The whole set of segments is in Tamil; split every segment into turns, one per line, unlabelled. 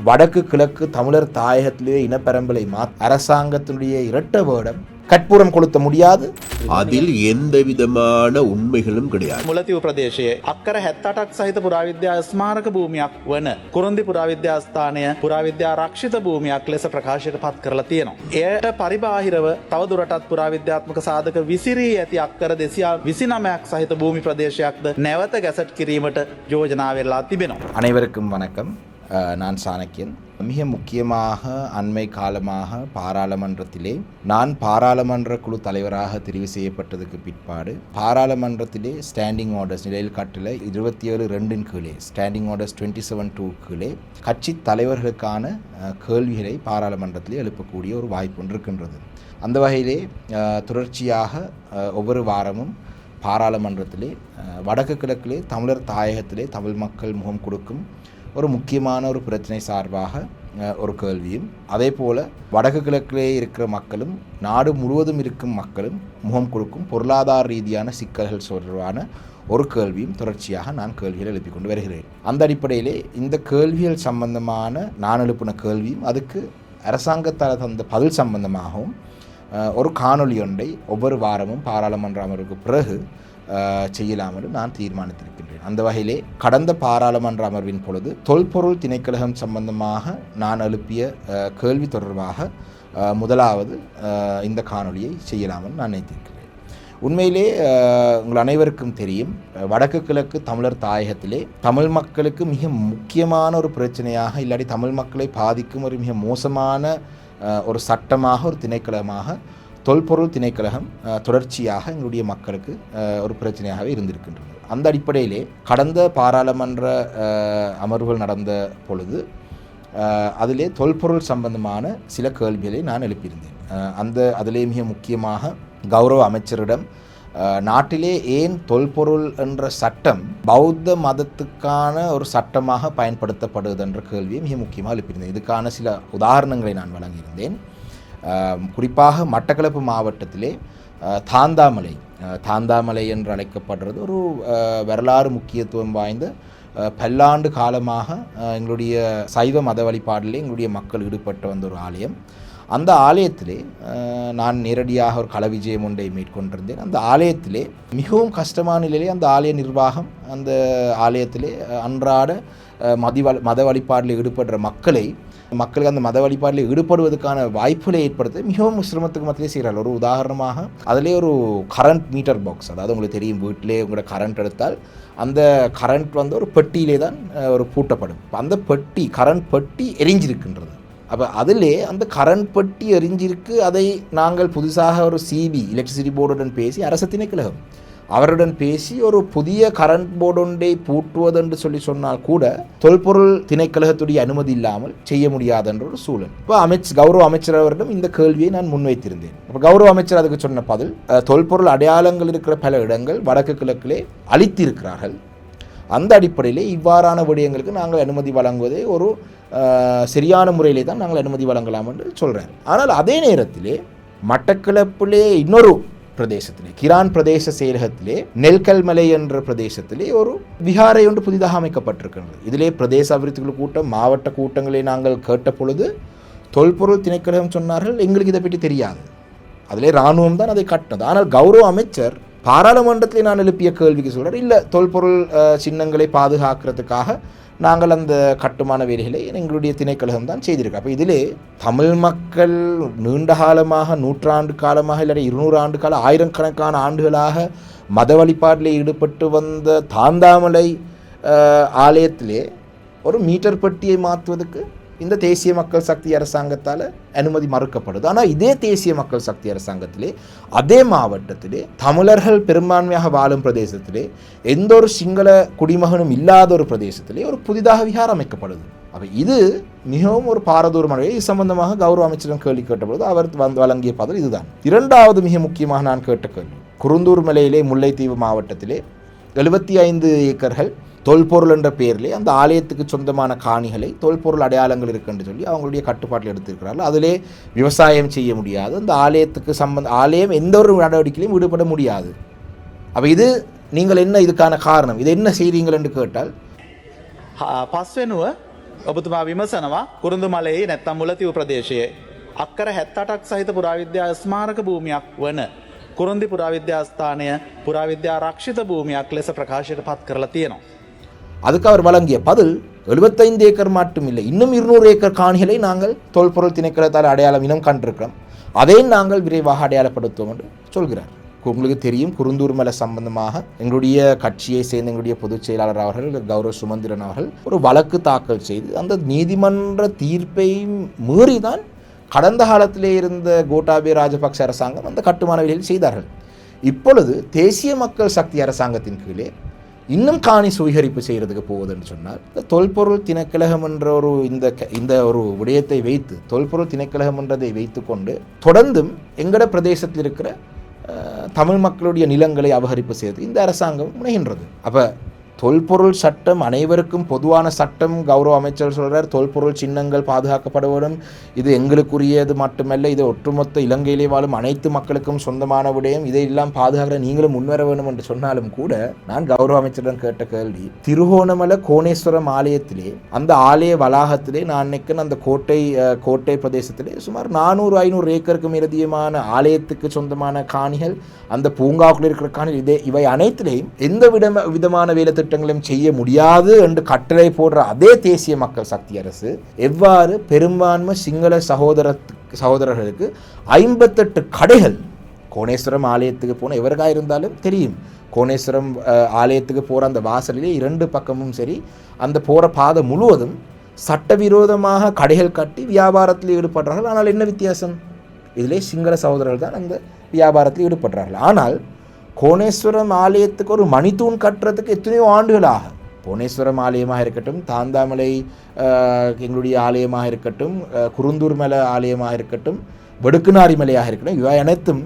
வடக்கு கிழக்கு தமிழர் தாயகத்திலே இனப்பெரம்பலை அரசாங்கத்தினுடைய இரட்ட வேடம் கற்பூரம் கொளுத்த முடியாது.
அதில் எந்த விதமான உண்மைகளும் கிடையாது.
මුලතිව් ප්‍රදේශයේ අක්කර 78ක් සහිත පුරාවිද්‍යා ස්මාරක භූමියක් වන කුරුන්දි පුරාවිද්‍යා ස්ථානය පුරාවිද්‍යා ආරක්ෂිත භූමියක් ලෙස ප්‍රකාශයට පත් කරලා තියෙනවා. එයට පරිබාහිරව තවදුරටත් පුරාවිද්‍යාත්මක සාධක විසිරී ඇති අක්කර 229ක් සහිත භූමි ප්‍රදේශයක්ද නැවත ගැසට් කිරීමට යෝජනා වෙලා තිබෙනවා.
அனைவருக்கும் வணக்கம். நான் சாணக்கியன். மிக முக்கியமாக அண்மை காலமாக பாராளுமன்றத்திலே நான் பாராளுமன்ற குழு தலைவராக தெரிவு செய்யப்பட்டதுக்கு பிற்பாடு பாராளுமன்றத்திலே ஸ்டாண்டிங் ஆர்டர்ஸ் நிலையில் கட்டளை 27(2) கீழே ஸ்டாண்டிங் ஆர்டர்ஸ் 27(2) கீழே கட்சி தலைவர்களுக்கான கேள்விகளை பாராளுமன்றத்திலே எழுப்பக்கூடிய ஒரு வாய்ப்பு ஒன்று இருக்கின்றது. அந்த வகையிலே தொடர்ச்சியாக ஒவ்வொரு வாரமும் பாராளுமன்றத்திலே வடக்கு கிழக்கிலே தமிழர் தாயகத்திலே தமிழ் மக்கள் முகம் கொடுக்கும் ஒரு முக்கியமான ஒரு பிரச்சனை சார்பாக ஒரு கேள்வியும், அதே போல் வடக்கு கிழக்கிலே இருக்கிற மக்களும் நாடு முழுவதும் இருக்கும் மக்களும் முகம் கொடுக்கும் பொருளாதார ரீதியான சிக்கல்கள் தொடர்பான ஒரு கேள்வியும் தொடர்ச்சியாக நான் கேள்விகளை எழுப்பிக் கொண்டு வருகிறேன். அந்த அடிப்படையிலே இந்த கேள்விகள் சம்பந்தமான நான் எழுப்பின கேள்வியும் அதுக்கு அரசாங்கத்தால் தந்த பதில் சம்பந்தமாகவும் ஒரு காணொலி ஒன்றை ஒவ்வொரு வாரமும் பாராளுமன்ற அமர்வுக்கு பிறகு செய்யலாம் என்று நான் தீர்மானித்திருக்கின்றேன். அந்த வகையிலே கடந்த பாராளுமன்ற அமர்வின் பொழுது தொல்பொருள் திணைக்களகம் சம்பந்தமாக நான் எழுப்பிய கேள்வி தொடர்பாக முதலாவது இந்த காணொலியை செய்யலாம் என்று நான் நினைத்திருக்கிறேன். உண்மையிலே உங்கள் அனைவருக்கும் தெரியும், வடக்கு கிழக்கு தமிழர் தாயகத்திலே தமிழ் மக்களுக்கு மிக முக்கியமான ஒரு பிரச்சனையாக இல்லாட்டி தமிழ் மக்களை பாதிக்கும் ஒரு மிக மோசமான ஒரு சட்டமாக ஒரு திணைக்களமாக தொல்பொருள் திணைக்களகம் தொடர்ச்சியாக எங்களுடைய மக்களுக்கு ஒரு பிரச்சனையாகவே இருந்திருக்கின்றது. அந்த அடிப்படையிலே கடந்த பாராளுமன்ற அமர்வுகள் நடந்த பொழுது அதிலே தொல்பொருள் சம்பந்தமான சில கேள்விகளை நான் எழுப்பியிருந்தேன். அதிலே மிக முக்கியமாக கௌரவ அமைச்சரிடம் நாட்டிலே ஏன் தொல்பொருள் என்ற சட்டம் பௌத்த மதத்துக்கான ஒரு சட்டமாக பயன்படுத்தப்படுவது என்ற கேள்வியை மிக முக்கியமாக எழுப்பியிருந்தேன். இதுக்கான சில உதாரணங்களை நான் வழங்கியிருந்தேன். குறிப்பாக மட்டக்களப்பு மாவட்டத்திலே தாந்தாமலை என்று அழைக்கப்படுறது ஒரு வரலாறு முக்கியத்துவம் வாய்ந்த பல்லாண்டு காலமாக எங்களுடைய சைவ மத வழிபாடிலே எங்களுடைய மக்கள் ஈடுபட்டு வந்த ஒரு ஆலயம். அந்த ஆலயத்திலே நான் நேரடியாக ஒரு கள விஜயம் ஒன்றை மேற்கொண்டிருந்தேன். அந்த ஆலயத்திலே மிகவும் கஷ்டமான நிலையிலே அந்த ஆலய நிர்வாகம் அந்த ஆலயத்திலே அன்றாட மத வழிபாடில் ஈடுபடுற மக்களுக்கு அந்த மத வழிபாட்டில் ஈடுபடுவதற்கான வாய்ப்புகளை ஏற்படுத்த மிகவும் சிரமத்துக்கு மத்தியிலே செய்கிறார்கள். ஒரு உதாரணமாக அதிலே ஒரு கரண்ட் மீட்டர் பாக்ஸ், அதாவது உங்களுக்கு தெரியும், வீட்டிலே உங்களோட கரண்ட் எடுத்தால் அந்த கரண்ட் ஒரு பெட்டியிலே தான் ஒரு பூட்டப்படும். அந்த கரண்ட் பெட்டி எரிஞ்சிருக்கின்றது. அப்போ அதிலே அந்த கரண்ட் பெட்டி எரிஞ்சிருக்கு. அதை நாங்கள் புதுசாக ஒரு எலக்ட்ரிசிட்டி போர்டுடன் பேசி அரசு திணைக்களகம் அவருடன் பேசி ஒரு புதிய கரண்ட் போர்டு ஒன்றை பூட்டுவதென்று சொன்னால் கூட தொல்பொருள் திணைக்களகத்துடைய அனுமதி இல்லாமல் செய்ய முடியாது என்ற ஒரு சூழல். இப்போ கௌரவ அமைச்சர் அவரிடம் இந்த கேள்வியை நான் முன்வைத்திருந்தேன். இப்போ கௌரவ அமைச்சர் அதுக்கு சொன்ன பதில், தொல்பொருள் அடையாளங்கள் இருக்கிற பல இடங்கள் வடக்கு கிழக்கிலே அளித்திருக்கிறார்கள். அந்த அடிப்படையிலே இவ்வாறான விடயங்களுக்கு நாங்கள் அனுமதி வழங்குவதை ஒரு சரியான முறையிலே தான் நாங்கள் அனுமதி வழங்கலாம் என்று சொல்கிறார். ஆனால் அதே நேரத்திலே மட்டக்களப்பிலே இன்னொரு பிரதேசத்திலே கிரான் பிரதேச செயலகத்திலே நெல்கல்மலை என்ற பிரதேசத்திலே ஒரு விகாரை ஒன்று புதிதாக அமைக்கப்பட்டிருக்கிறது. இதிலே பிரதேச அபிவிருத்தி கூட்டம் மாவட்ட கூட்டங்களை நாங்கள் கேட்ட பொழுது தொல்பொருள் திணைக்களம் சொன்னார்கள், எங்களுக்கு இதை பற்றி தெரியாது, அதிலே இராணுவம் தான் அதை கட்டினது. ஆனால் கௌரவ அமைச்சர் பாராளுமன்றத்திலே நான் எழுப்பிய கேள்விக்கு சொல்கிறார், இல்லை தொல்பொருள் சின்னங்களை பாதுகாக்கிறதுக்காக நாங்கள் அந்த கட்டுமான வேலைகளை எங்களுடைய திணைக்களகம் தான் செய்திருக்கோம். அப்போ இதிலே தமிழ் மக்கள் நீண்ட காலமாக, நூற்றாண்டு காலமாக, இல்லாட்டி 200 ஆண்டு கால, ஆயிரக்கணக்கான ஆண்டுகளாக மத வழிபாட்டில் ஈடுபட்டு வந்த தாந்தாமலை ஆலயத்திலே ஒரு மீட்டர் பெட்டியை மாற்றுவதற்கு இந்த தேசிய மக்கள் சக்தி அரசாங்கத்தால் அனுமதி மறுக்கப்படுது. ஆனால் இதே தேசிய மக்கள் சக்தி அரசாங்கத்திலே அதே மாவட்டத்திலே தமிழர்கள் பெரும்பான்மையாக வாழும் பிரதேசத்திலே எந்த ஒரு சிங்கள குடிமகனும் இல்லாத ஒரு பிரதேசத்திலே ஒரு புதிதாக விகாரம் அமைக்கப்படுது. அப்போ இது மிகவும் ஒரு பாரதூரமான. இது சம்பந்தமாக கௌரவ அமைச்சரிடம் கேள்வி கேட்டபொழுது அவர் வழங்கிய பதில் இதுதான். இரண்டாவது மிக முக்கியமாக நான் கேட்ட கேள்வி, குருந்தூர் மலையிலே முல்லைத்தீவு மாவட்டத்திலே 75 ஏக்கர்கள் தொல்பொருள் என்ற பெயரிலே அந்த ஆலயத்துக்கு சொந்தமான காணிகளை தொல்பொருள் அடையாளங்கள் இருக்குன்னு சொல்லி அவங்களுடைய கட்டுப்பாட்டில் எடுத்திருக்கிறார்கள். அதிலே விவசாயம் செய்ய முடியாது, அந்த ஆலயத்துக்கு ஆலயம் எந்த ஒரு நடவடிக்கையிலும் ஈடுபட முடியாது. அப்போ இது நீங்கள் என்ன இதுக்கான காரணம், இது என்ன செய்கிறீங்கள் என்று கேட்டால்
පස්වෙනුව ඔබතුමා විමසනවා කුරුඳු මලයේ නැත්තම් මුලතිව් ප්‍රදේශයේ අක්කර 78ක් සහිත පුරාවිද්‍යා ස්මාරක භූමියක් වන කුරුන්දි පුරාවිද්‍යාස්ථානය පුරාවිද්‍යා රක්ෂිත භූමියක් ලෙස ප්‍රකාශයට පත් කරලා තියෙනවා.
அதுக்கு அவர் வழங்கிய பதில் 75 ஏக்கர் மட்டும் இல்லை, இன்னும் 200 ஏக்கர் காணிகளை நாங்கள் தொல்பொருள் திணைக்களத்தால் அடையாளம் இனம் கண்டிருக்கிறோம், அதை நாங்கள் விரைவாக அடையாளப்படுத்துவோம் என்று சொல்கிறார். உங்களுக்கு தெரியும், குருந்தூர் மலை சம்பந்தமாக எங்களுடைய கட்சியை சேர்ந்த எங்களுடைய பொதுச் செயலாளர் அவர்கள் கௌரவ சுமந்திரன் அவர்கள் ஒரு வழக்கு தாக்கல் செய்து அந்த நீதிமன்ற தீர்ப்பை மீறிதான் கடந்த காலத்திலே இருந்த கோட்டாபய ராஜபக்ச அரசாங்கம் அந்த கட்டுமான வேலையில் செய்தார்கள். இப்பொழுது தேசிய மக்கள் சக்தி அரசாங்கத்தின் கீழே இன்னும் காணி சுவீகரிப்பு செய்கிறதுக்கு போகுதுன்னு சொன்னால் தொல்பொருள் திணைக்கழகம் என்ற ஒரு இந்த ஒரு விடயத்தை வைத்து தொல்பொருள் திணைக்கழகம் என்றதை வைத்து கொண்டு தொடர்ந்தும் எங்கட பிரதேசத்தில் இருக்கிற தமிழ் மக்களுடைய நிலங்களை அபகரிப்பு செய்து இந்த அரசாங்கம் முனைகின்றது. அப்போ தொல்பொருள் சட்டம் அனைவருக்கும் பொதுவான சட்டம். கௌரவ அமைச்சர் சொல்கிறார், தொல்பொருள் சின்னங்கள் பாதுகாக்கப்பட வேண்டும், இது எங்களுக்குரியது மட்டுமல்ல, இது ஒட்டுமொத்த இலங்கையிலே வாழும் அனைத்து மக்களுக்கும் சொந்தமான விடயம், இதையெல்லாம் பாதுகாக்கிற நீங்களும் முன்வர வேண்டும் என்று சொன்னாலும் கூட நான் கௌரவ அமைச்சரிடம் கேட்ட கேள்வி, திருகோணமலை கோணேஸ்வரம் ஆலயத்திலே அந்த ஆலய வளாகத்திலே நான் நினைக்கிறேன் அந்த கோட்டை பிரதேசத்திலே சுமார் 400-500 ஏக்கருக்கு மேலதிகமான ஆலயத்துக்கு சொந்தமான காணிகள், அந்த பூங்காவுக்குள் இருக்கிற காணிகள், இவை அனைத்திலேயும் எந்த விதமான வேலை திட்டங்களையும் செய்ய முடியாது என்று கட்டளை போடுற அதே தேசிய மக்கள் சக்தி அரசு எவ்வாறு பெரும்பான்மை சிங்கள சகோதரர்களுக்கு 58 கடைகள், கோணேஸ்வரம் ஆலயத்துக்கு போன எவருக்காக இருந்தாலும் தெரியும், கோணேஸ்வரம் ஆலயத்துக்கு போகிற அந்த வாசலிலே 2 பக்கமும் சரி அந்த போகிற பாதை முழுவதும் சட்டவிரோதமாக கடைகள் கட்டி வியாபாரத்தில் ஈடுபடுறார்கள். ஆனால் என்ன வித்தியாசம்? இதிலே சிங்கள சகோதரர்கள் தான் அந்த வியாபாரத்தில் ஈடுபடுறார்கள். ஆனால் கோணேஸ்வரம் ஆலயத்துக்கு ஒரு மணித்தூண் கட்டுறதுக்கு எத்தனையோ ஆண்டுகளாக, கோணேஸ்வரம் ஆலயமாக இருக்கட்டும், தாந்தாமலை எங்களுடைய ஆலயமாக இருக்கட்டும், குருந்தூர் மலை ஆலயமாக இருக்கட்டும், வெடுக்குநாரி மலையாக இருக்கட்டும், இவை அனைத்தும்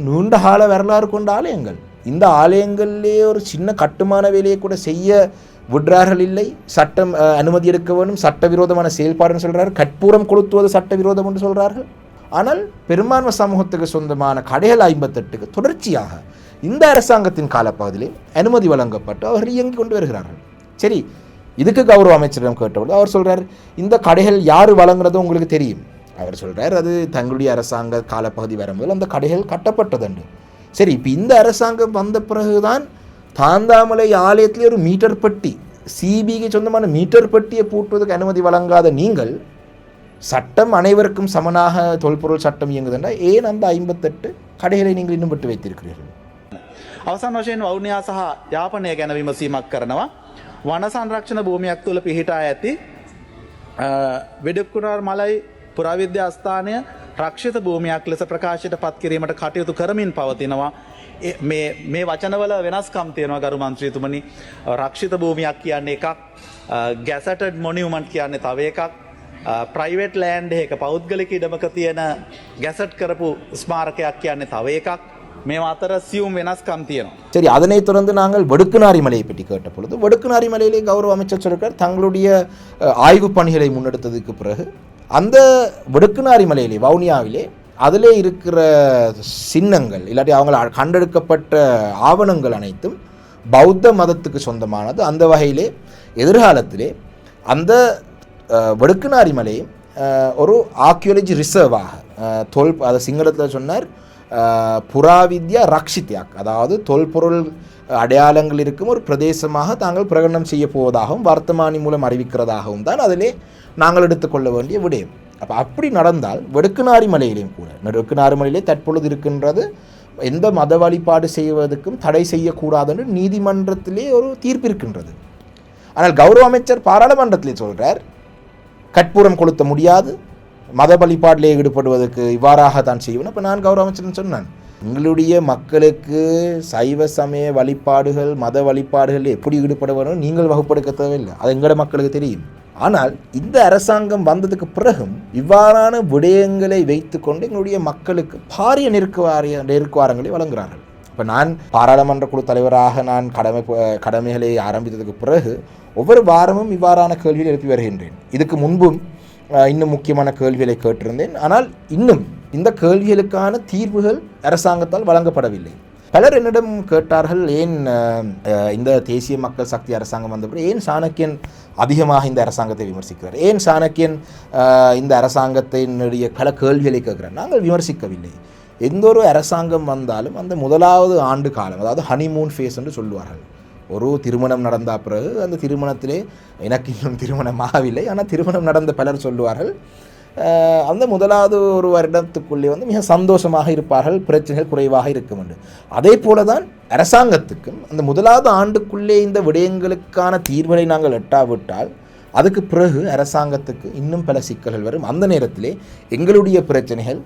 நீண்ட கால வரலாறு கொண்ட ஆலயங்கள். இந்த ஆலயங்களிலே ஒரு சின்ன கட்டுமான வேலையை கூட செய்ய விடுறார்கள் இல்லை. சட்டம் அனுமதி எடுக்க வேண்டும், சட்டவிரோதமான செயல்பாடுன்னு சொல்கிறார்கள், கற்பூரம் கொளுத்துவது சட்டவிரோதம் என்று சொல்கிறார்கள். ஆனால் பெரும்பான்மை சமூகத்துக்கு சொந்தமான கடைகள் 58க்கு தொடர்ச்சியாக இந்த அரசாங்கத்தின் காலப்பகுதியிலே அனுமதி வழங்கப்பட்டு அவர்கள் இயங்கி கொண்டு வருகிறார்கள். சரி, இதுக்கு கௌரவ அமைச்சரிடம் கேட்டபோது அவர் சொல்கிறார், இந்த கடைகள் யார் வழங்குறதோ உங்களுக்கு தெரியும். அவர் சொல்கிறார், அது தங்களுடைய அரசாங்க காலப்பகுதி வரும்போது அந்த கடைகள் கட்டப்பட்டதுண்டு. சரி, இப்போ இந்த அரசாங்கம் வந்த பிறகுதான் தாந்தாமலை ஆலயத்திலே ஒரு மீட்டர் பட்டி, சிபிக்கு சொந்தமான மீட்டர் பட்டியை பூட்டுவதற்கு அனுமதி வழங்காத நீங்கள் சட்டம் அனைவருக்கும் சமனாக தொல்பொருள் சட்டம் இயங்குதுன்னா ஏன் அந்த 58 கடைகளை நீங்கள் இன்னும் விட்டு வைத்திருக்கிறீர்கள்?
අවසන් වශයෙන් වවුනියා සහ යාපනය ගැන විමසීමක් කරනවා. වන සංරක්ෂණ භූමියක් තුළ පිහිටා ඇති වෙඩක්කුණාර් මලයි පුරාවිද්‍යා ස්ථානය රක්ෂිත භූමියක් ලෙස ප්‍රකාශයට පත් කිරීමට කටයුතු කරමින් පවතිනවා. මේ වචනවල වෙනස්කම් තියෙනවා ගරු මන්ත්‍රීතුමනි. රක්ෂිත භූමියක් කියන්නේ එකක්, ගැසටඩ් මොනියුමන්ට් කියන්නේ තව එකක්, ප්‍රයිවට් ලෑන්ඩ් එක පෞද්ගලික ඉඩමක තියෙන ගැසට් කරපු ස්මාරකයක් කියන්නේ තව එකක්. මේ අතර සියුම් වෙනස්කම් තියෙනවා.
சரி, அதனைத் தொடர்ந்து நாங்கள் வெடுக்குநாரி மலையை பற்றி கேட்ட பொழுது வெடுக்குநாரி மலையிலே கௌரவ அமைச்சர் சொல்கிறார், தங்களுடைய ஆய்வு பணிகளை முன்னெடுத்ததுக்கு பிறகு அந்த வெடுக்குநாரி மலையிலே வவுனியாவிலே அதிலே இருக்கிற சின்னங்கள் இல்லாட்டி அவங்க கண்டெடுக்கப்பட்ட ஆவணங்கள் அனைத்தும் பௌத்த மதத்துக்கு சொந்தமானது. அந்த வகையிலே எதிர்காலத்திலே அந்த வெடுக்குநாரி மலை ஒரு ஆர்கியோலஜி ரிசர்வாக அதை சிங்களத்தில் சொன்னார் புராவித்யா ரக்ஷித்யாக், அதாவது தொல்பொருள் அடையாளங்கள் இருக்கும் ஒரு பிரதேசமாக தாங்கள் பிரகடனம் செய்ய போவதாகவும் வர்த்தமானி மூலம் அறிவிக்கிறதாகவும் தான் அதிலே நாங்கள் எடுத்துக்கொள்ள வேண்டிய விடயம். அப்போ அப்படி நடந்தால் வெடுக்குநாரி மலையிலையும் கூட, வெடுக்குநாரி மலையிலே தற்பொழுது இருக்கின்றது எந்த மத வழிபாடு செய்வதற்கும் தடை செய்யக்கூடாதுன்னு நீதிமன்றத்திலே ஒரு தீர்ப்பு இருக்கின்றது. ஆனால் கௌரவ அமைச்சர் பாராளுமன்றத்திலே சொல்கிறார், கற்பூரம் கொளுத்த முடியாது, மத வழிபாட்டிலே ஈடுபடுவதற்கு இவ்வாறாக தான் செய்வேன். அப்போ நான் கௌரவ அமைச்சர்னு சொன்னேன், எங்களுடைய மக்களுக்கு சைவ சமய வழிபாடுகள் மத வழிபாடுகள் எப்படி ஈடுபட வேணும் நீங்கள் வகுப்படுத்த தேவையில்லை, அது எங்களோட மக்களுக்கு தெரியும். ஆனால் இந்த அரசாங்கம் வந்ததுக்கு பிறகும் இவ்வாறான விடயங்களை வைத்து கொண்டு எங்களுடைய மக்களுக்கு பாரிய நெருக்குவாரங்களை வழங்குகிறார்கள். இப்போ நான் பாராளுமன்ற குழு தலைவராக நான் கடமைகளை ஆரம்பித்ததுக்கு பிறகு ஒவ்வொரு வாரமும் இவ்வாறான கேள்விகளை எழுப்பி வருகின்றேன். இதுக்கு முன்பும் இன்னும் முக்கியமான கேள்விகளை கேட்டிருந்தேன். ஆனால் இன்னும் இந்த கேள்விகளுக்கான தீர்வுகள் அரசாங்கத்தால் வழங்கப்படவில்லை. பலர் என்னிடம் கேட்டார்கள், ஏன் இந்த தேசிய மக்கள் சக்தி அரசாங்கம் வந்தபோது ஏன் சாணக்கியன் அதிகமாக இந்த அரசாங்கத்தை விமர்சிக்கிறார், ஏன் சாணக்கியன் இந்த அரசாங்கத்தினுடைய பல கேள்விகளை கேட்கிறார். நாங்கள் விமர்சிக்கவில்லை. எந்த ஒரு அரசாங்கம் வந்தாலும் அந்த முதலாவது ஆண்டு காலம், அதாவது ஹனிமூன் ஃபேஸ் என்று சொல்லுவார்கள். ஒரு திருமணம் நடந்த பிறகு அந்த திருமணத்திலே, எனக்கு இன்னும் திருமணம் ஆகவில்லை, ஆனால் திருமணம் நடந்த பலர் சொல்லுவார்கள், அந்த முதலாவது ஒரு வருடத்துக்குள்ளே மிக சந்தோஷமாக இருப்பார்கள், பிரச்சனைகள் குறைவாக இருக்கும் என்று. அதே போல தான் அரசாங்கத்துக்கும் அந்த முதலாவது ஆண்டுக்குள்ளே இந்த விடயங்களுக்கான தீர்வுகளை நாங்கள் எட்டாவிட்டால் அதுக்கு பிறகு அரசாங்கத்துக்கு இன்னும் பல சிக்கல்கள் வரும். அந்த நேரத்திலே எங்களுடைய பிரச்சனைகள்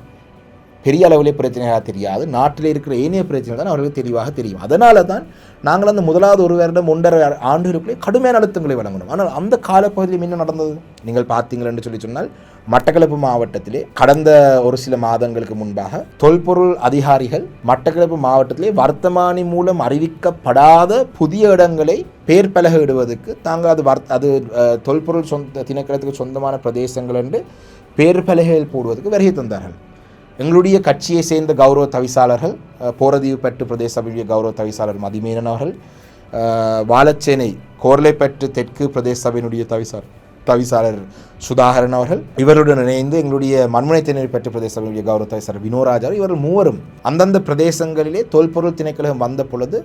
பெரிய அளவிலே பிரச்சனையாக தெரியாது, நாட்டில் இருக்கிற ஏனைய பிரச்சனைகள் தான் அவர்களுக்கு தெளிவாக தெரியும். அதனால தான் நாங்கள் அந்த முதலாவது ஒரு வருடம் 1.5 ஆண்டுகளுக்குள்ளே கடுமையான அழுத்தங்களை வழங்கணும். ஆனால் அந்த காலப்பகுதியில் என்ன நடந்தது நீங்கள் பார்த்தீங்கள் என்று சொன்னால், மட்டக்களப்பு மாவட்டத்திலே கடந்த ஒரு சில மாதங்களுக்கு முன்பாக தொல்பொருள் அதிகாரிகள் மட்டக்களப்பு மாவட்டத்திலே வர்த்தமானி மூலம் அறிவிக்கப்படாத புதிய இடங்களை பேர் பலகையிடுவதற்கு தாங்கள் அது தொல்பொருள் திணைக்களத்துக்கு சொந்தமான பிரதேசங்கள் என்று பேர் பலகைகள் போடுவதற்கு வருகை தந்தார்கள். எங்களுடைய கட்சியை சேர்ந்த கௌரவ தவிசாளர்கள், போரதீவு பெற்று பிரதேச சபையுடைய கௌரவ தவிசாளர் மதிமேனன் அவர்கள், வாழச்சேனை கோர்லைப்பற்று தெற்கு பிரதேச சபையினுடைய தவிசாளர் சுதாகரன் அவர்கள், இவருடன் இணைந்து எங்களுடைய மண்முனை தென்னை பெற்று பிரதேச சபையுடைய கௌரவ தவிசாளர் வினோராஜா, இவர்கள் மூவரும் அந்தந்த பிரதேசங்களிலே தொல்பொருள் திணைக்களம் வந்த பொழுது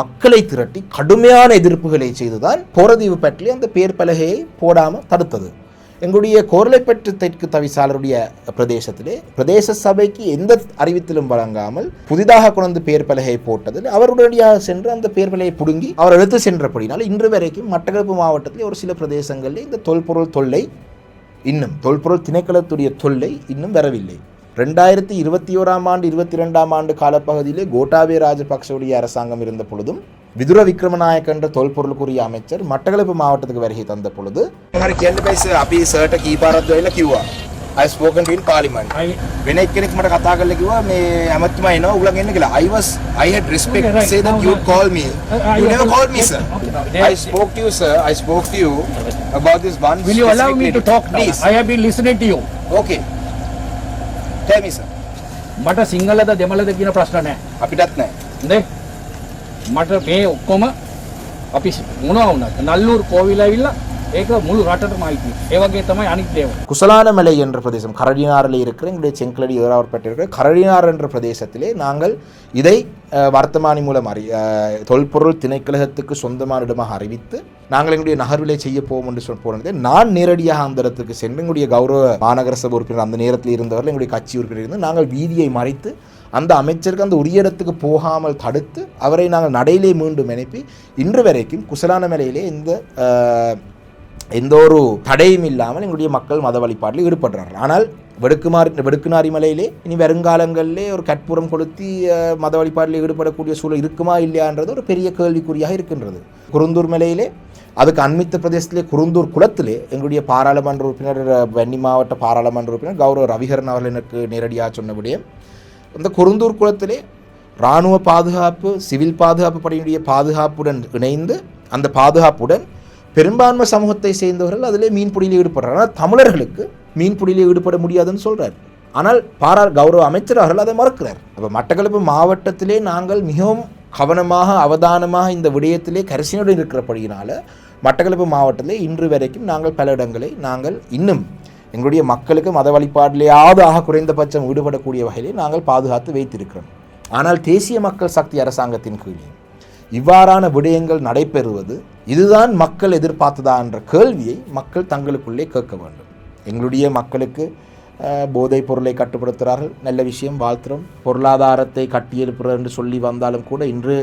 மக்களை திரட்டி கடுமையான எதிர்ப்புகளை செய்துதான் போரதீவு பற்றி அந்த பேர் பலகையை போடாமல் தடுத்தது. எங்களுடைய கோர்லைப்பற்று தெற்கு தவிசாளருடைய பிரதேசத்திலே பிரதேச சபைக்கு எந்த அறிவித்தலும் வழங்காமல் புதிதாக கொண்டு பேர் பலகை போட்டதில் அவருடனடியாக சென்று அந்த பேர் பலகையை பிடுங்கி அவர் எடுத்து சென்றபடினால் இன்று வரைக்கும் மட்டக்களப்பு மாவட்டத்திலே ஒரு சில பிரதேசங்களில் இந்த தொல்பொருள் தொல்லை இன்னும் தொல்பொருள் திணைக்களத்துடைய தொல்லை இன்னும் வரவில்லை. 2021 ஆண்டு 22 ஆண்டு காலப்பகுதியிலே கோட்டாபய ராஜபக்சவுடைய அரசாங்கம் இருந்த பொழுதும் விதுர விக்ரமநாயக்க என்ற தொல்பொருளுக்குரிய அமைச்சர் மட்டக்களப்பு மாவட்டத்துக்கு வருகை தந்த பொழுது I spoken to in parliament. When I කෙනෙක් මට කතා කරලා කිව්වා මේ ඇමතුමා එනවා උගලන් එන්න කියලා. I had respect to say that you call me. You never called me, sir. I spoke to you, sir. I spoke to you about this one.
Will you allow me to talk, please? I have been listening to you.
Okay. Tell me, sir.
මට සිංහලද දෙමළද කියන ප්‍රශ්න නැහැ.
අපිටත් නැහැ.
හොඳයි. මට මේ ඔක්කොම අපි මොනවා වුණත් නල්ලූර් කෝවිල ඇවිල්ලා ඒක මුළු රටටම අයිති. ඒ වගේ තමයි අනිත් දේවල්.
குசலானமலை என்ற பிரதேசம் கரடினாரில் இருக்கிற எங்களுடைய செங்கலடி ஏறாவற்பட்டு இருக்கிற கரடினார் என்ற பிரதேசத்திலே நாங்கள் இதை வர்த்தமானி மூலம் தொல்பொருள் திணைக்களத்துக்கு சொந்தமான இடமாக அறிவித்து நாங்கள் எங்களுடைய நகர்விலை செய்ய போவோம் என்று போனது. நான் நேரடியாக அந்த இடத்துக்கு சென்று எங்களுடைய கௌரவ மாநகர சபை உறுப்பினர் அந்த நேரத்தில் இருந்தவர்கள் எங்களுடைய கட்சி உறுப்பினர் இருந்து நாங்கள் வீதியை மறைத்து அந்த அமைச்சருக்கு அந்த உரிய இடத்துக்கு போகாமல் தடுத்து அவரை நாங்கள் நடையிலே மீண்டும் அனுப்பி இன்று வரைக்கும் குசலானமலையிலே எந்த ஒரு தடையும் இல்லாமல் எங்களுடைய மக்கள் மத வழிபாட்டில் ஈடுபடுறார்கள். ஆனால் வெடுக்குநாரி மலையிலே இனி வருங்காலங்களிலே ஒரு கற்பூரம் கொளுத்தி மத வழிபாட்டில் ஈடுபடக்கூடிய சூழல் இருக்குமா இல்லையான்றது ஒரு பெரிய கேள்விக்குறியாக இருக்கின்றது. குருந்தூர் மலையிலே அதுக்கு அண்மித்த பிரதேசத்திலே குருந்தூர் குளத்திலே எங்களுடைய பாராளுமன்ற உறுப்பினர் வன்னி மாவட்ட பாராளுமன்ற உறுப்பினர் கௌரவ ரவிகரன் அவர்கள் எனக்கு நேரடியாக சொன்னபடியே இந்த குருந்தூர் குளத்திலே இராணுவ பாதுகாப்பு சிவில் பாதுகாப்பு படையினுடைய பாதுகாப்புடன் இணைந்து அந்த பாதுகாப்புடன் பெரும்பான்மை சமூகத்தை சேர்ந்தவர்கள் அதிலே மீன்பிடியில் ஈடுபடுறார். ஆனால் தமிழர்களுக்கு மீன்பிடியில் ஈடுபட முடியாதுன்னு சொல்கிறார். ஆனால் கௌரவ அமைச்சர் அவர்கள் அதை மறுக்கிறார். அப்போ மட்டக்களப்பு மாவட்டத்திலே நாங்கள் மிகவும் கவனமாக அவதானமாக இந்த விடயத்திலே கரிசனையுடன் இருக்கிறபடியினால மட்டக்களப்பு மாவட்டத்திலே இன்று வரைக்கும் நாங்கள் பல இடங்களை நாங்கள் இன்னும் எங்களுடைய மக்களுக்கு மத வழிபாட்டிலேயாவது குறைந்தபட்சம் ஈடுபடக்கூடிய வகையிலே நாங்கள் பாதுகாத்து வைத்திருக்கிறோம். ஆனால் தேசிய மக்கள் சக்தி அரசாங்கத்தின் கீழே இவ்வாறான விடயங்கள் நடைபெறுவது இதுதான் மக்கள் எதிர்பார்த்ததா என்ற கேள்வியை மக்கள் தங்களுக்குள்ளே கேட்க வேண்டும். எங்களுடைய மக்களுக்கு போதைப் பொருளை கட்டுப்படுத்துகிறார்கள், நல்ல விஷயம், வாழ்த்துறோம். பொருளாதாரத்தை கட்டியெழுப்புறது என்று சொல்லி வந்தாலும் கூட இன்று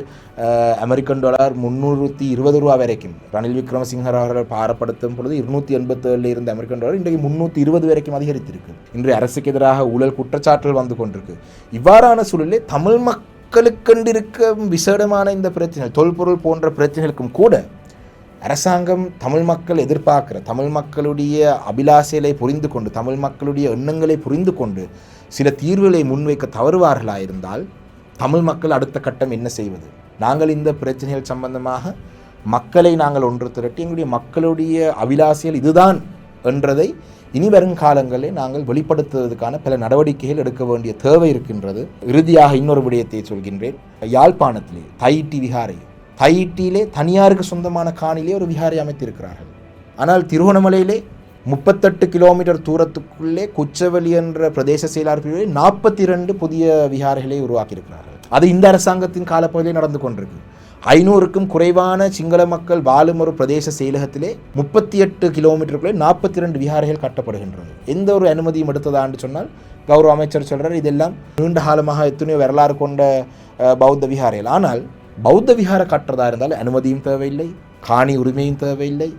அமெரிக்கன் டாலர் 320 ரூபா வரைக்கும் ரணில் விக்ரமசிங்க அவர்கள் பாரப்படுத்தும் பொழுது 287 இருந்த அமெரிக்கன் டாலர் இன்றைக்கு 320 வரைக்கும் அதிகரித்திருக்கு. இன்று அரசுக்கு எதிராக ஊழல் குற்றச்சாட்டுகள் வந்து கொண்டிருக்கு. இவ்வாறான சூழலில் தமிழ் மக்களுக்கென்றிருக்க விசேடமான இந்த பிரச்சனை தொல்பொருள் போன்ற பிரச்சனைகளுக்கும் கூட அரசாங்கம் தமிழ் மக்கள் எதிர்பார்க்கிற தமிழ் மக்களுடைய அபிலாசைகளை புரிந்து கொண்டு தமிழ் மக்களுடைய எண்ணங்களை புரிந்து கொண்டு சில தீர்வுகளை முன்வைக்க தவறுவார்களாயிருந்தால் தமிழ் மக்கள் அடுத்த கட்டம் என்ன செய்வது? நாங்கள் இந்த பிரச்சனைகள் சம்பந்தமாக மக்களை நாங்கள் ஒன்று திரட்டி எங்களுடைய மக்களுடைய அபிலாசைகள் இதுதான் என்றதை இனி வரும் காலங்களில் நாங்கள் வெளிப்படுத்துவதற்கான பல நடவடிக்கைகள் எடுக்க வேண்டிய தேவை இருக்கின்றது. இறுதியாக இன்னொரு விடயத்தை சொல்கின்றேன். யாழ்ப்பாணத்திலே தையிட்டி விகாரை, தையிட்டியிலே தனியாருக்கு சொந்தமான காணிலே ஒரு விகாரை அமைத்திருக்கிறார்கள். ஆனால் திருகோணமலையிலே 38 கிலோமீட்டர் தூரத்துக்குள்ளே குச்சவெளி என்ற பிரதேச செயலாளர் பிரிவில் 42 புதிய விகாரைகளை உருவாக்கியிருக்கிறார்கள். அது இந்த அரசாங்கத்தின் காலப்பகுதியில் நடந்து கொண்டிருக்கு. 500க்கும் குறைவான சிங்கள மக்கள் வாழும் ஒரு பிரதேச செயலகத்திலே 38 கிலோமீட்டருக்குள்ளே 42 விகாரைகள் கட்டப்படுகின்றது. எந்த ஒரு அனுமதியும் எடுத்ததான்னு சொன்னால் கௌரவ அமைச்சர் சொல்கிறார், இதெல்லாம் நீண்ட காலமாக எத்தனையோ வரலாறு கொண்ட பௌத்த விகாரைகள். ஆனால் பௌத்த விகார கட்டுறதா இருந்தால் அனுமதியும் தேவையில்லை, காணி உரிமையும் தேவையில்லை,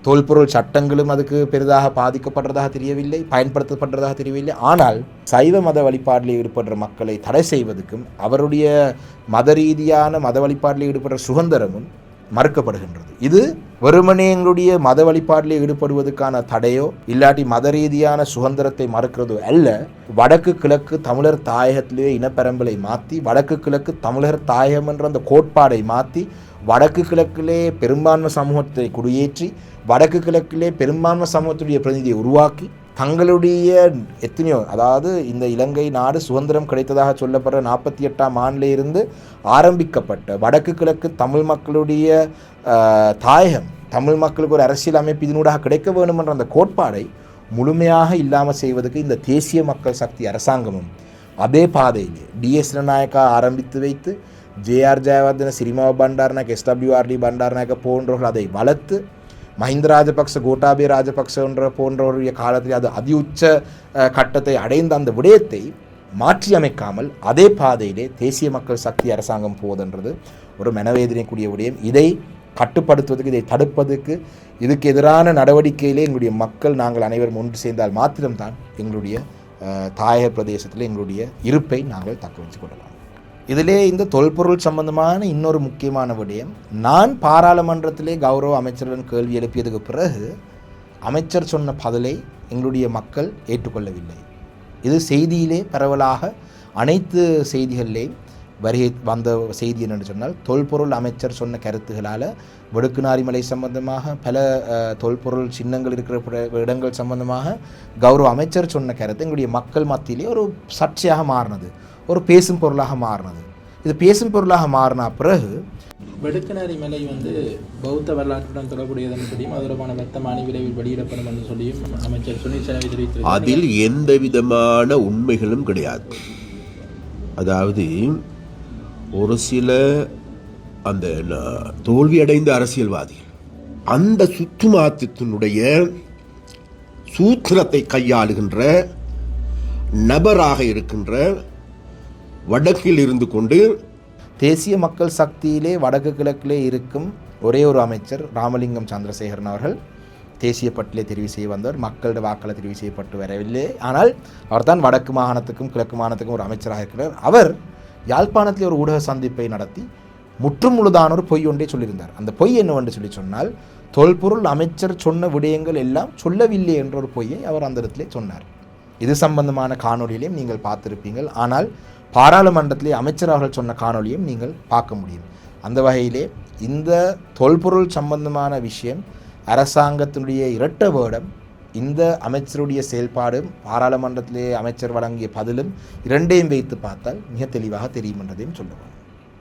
தொல்பொருள் சட்டங்களும் அதுக்கு பெரிதாக பாதிக்கப்படுறதாக தெரியவில்லை, பயன்படுத்தப்படுறதாக தெரியவில்லை. ஆனால் சைவ மத வழிபாட்டில் ஈடுபடுற மக்களை தடை செய்வதற்கும் அவருடைய மத ரீதியான மத வழிபாட்டில் ஈடுபடுற சுதந்திரமும் மறுக்கப்படுகின்றது. இது வெறுமனே எங்களுடைய மத வழிபாட்டில் ஈடுபடுவதற்கான தடையோ இல்லாட்டி மத ரீதியான சுதந்திரத்தை மறுக்கிறதோ அல்ல. வடக்கு கிழக்கு தமிழர் தாயகத்திலே இனப்பெரம்பலை மாற்றி வடக்கு கிழக்கு தமிழர் தாயகம் என்ற அந்த கோட்பாடை மாற்றி வடக்கு கிழக்கிலே பெரும்பான்மை சமூகத்தை குடியேற்றி வடக்கு கிழக்கிலே பெரும்பான்மை சமூகத்துடைய பிரதிநிதியை உருவாக்கி தங்களுடைய எத்தனையோ, அதாவது இந்த இலங்கை நாடு சுதந்திரம் கிடைத்ததாக சொல்லப்படுற 48ஆம் ஆண்டில் இருந்து ஆரம்பிக்கப்பட்ட வடக்கு கிழக்கு தமிழ் மக்களுடைய தாயகம், தமிழ் மக்களுக்கு ஒரு அரசியல் அமைப்பு இதனூடாக கிடைக்க வேண்டும் என்ற அந்த கோட்பாடை முழுமையாக இல்லாமல் செய்வதற்கு இந்த தேசிய மக்கள் சக்தி அரசாங்கமும் அதே பாதையிலே டிஎஸ் நாயக்கா ஆரம்பித்து வைத்து ஜேஆர் ஜெயவர்தன, சிறிமாவ பண்டாரநாயக்க, எஸ்டபிள்யூஆர்டி பண்டாரநாயக்க போன்றவர்கள் அதை வளர்த்து மஹிந்த ராஜபக்ச, கோட்டாபய ராஜபக்ச போன்றவருடைய காலத்தில் அது அதிஉச்ச கட்டத்தை அடைந்த அந்த விடயத்தை மாற்றி அமைக்காமல் அதே பாதையிலே தேசிய மக்கள் சக்தி அரசாங்கம் போவதென்றது ஒரு மனவேதனைக்குரிய விடயம். இதை கட்டுப்படுத்துவதற்கு, இதை தடுப்பதற்கு, இதுக்கு எதிரான நடவடிக்கையிலே எங்களுடைய மக்கள் நாங்கள் அனைவரும் ஒன்று சேர்ந்தால் மாத்திரம்தான் எங்களுடைய தாயக பிரதேசத்தில் எங்களுடைய இருப்பை நாங்கள் தக்க வச்சு கொள்ளலாம். இதிலே இந்த தொல்பொருள் சம்பந்தமான இன்னொரு முக்கியமான விடயம், நான் பாராளுமன்றத்திலே கௌரவ அமைச்சருடன் கேள்வி எழுப்பியதுக்கு பிறகு அமைச்சர் சொன்ன பதிலை எங்களுடைய மக்கள் ஏற்றுக்கொள்ளவில்லை. இது செய்தியிலே பரவலாக அனைத்து செய்திகளிலே வந்த செய்தி என்னென்னு சொன்னால், தொல்பொருள் அமைச்சர் சொன்ன கருத்துகளால் வடுக்குநாரிமலை சம்பந்தமாக பல தொல்பொருள் சின்னங்கள் இருக்கிற இடங்கள் சம்பந்தமாக கௌரவ அமைச்சர் சொன்ன கருத்து எங்களுடைய மக்கள் மத்தியிலே ஒரு சர்ச்சையாக மாறினது, ஒரு பேசும் பொருளாக மாறினது. இது பேசும் பொருளாக மாறின பிறகு
வெடுக்கனாரி மலை பௌத்த வரலாற்றுடன் தொடர்புடையதன் படியும் அதற்கான வர்த்தமானி விரைவில் வெளியிடப்படும் என்று சொல்லியும் அமைச்சர் சுனில் செனவி தெரிவித்திருக்கிறார்.
அதில் எந்த விதமான உண்மைகளும் கிடையாது. அதாவது ஒரு சில அந்த தோல்வியடைந்த அரசியல்வாதிகள் அந்த சுத்துமாத்தினுடைய சூத்திரத்தை கையாளுகின்ற நபராக இருக்கின்ற வடக்கில் இருந்து கொண்டு
தேசிய மக்கள் சக்தியிலே வடக்கு கிழக்கிலே இருக்கும் ஒரே ஒரு அமைச்சர் ராமலிங்கம் சந்திரசேகரன் அவர்கள் தேசிய பட்டியலை தெரிவு செய்ய வந்தவர். மக்களோட வாக்களை தெரிவு செய்யப்பட்டு வரவில்லை. ஆனால் அவர் தான் வடக்கு மாகாணத்துக்கும் கிழக்கு மாகாணத்துக்கும் ஒரு அமைச்சராக இருக்கிறார். அவர் யாழ்ப்பாணத்தில் ஒரு ஊடக சந்திப்பை நடத்தி முற்றும் முழுதான ஒரு பொய் ஒன்றே சொல்லியிருந்தார். அந்த பொய் என்னவென்று சொன்னால், தொல்பொருள் அமைச்சர் சொன்ன விடயங்கள் எல்லாம் சொல்லவில்லை என்ற ஒரு பொய்யை அவர் அந்த இடத்திலே சொன்னார். இது சம்பந்தமான காணொலியிலையும் நீங்கள் பார்த்திருப்பீங்கள். ஆனால் பாராளுமன்றத்திலே அமைச்சர் அவர்கள் சொன்ன காணொலியும் நீங்கள் பார்க்க முடியும். அந்த வகையிலே இந்த தொல்பொருள் சம்பந்தமான விஷயம், அரசாங்கத்தினுடைய இரட்ட வேடம், இந்த அமைச்சருடைய செயல்பாடும் பாராளுமன்றத்திலே அமைச்சர் வழங்கிய பதிலும் இரண்டையும் வைத்து பார்த்தால் மிக தெளிவாக தெரியும் என்றதையும் சொல்லுவோம்.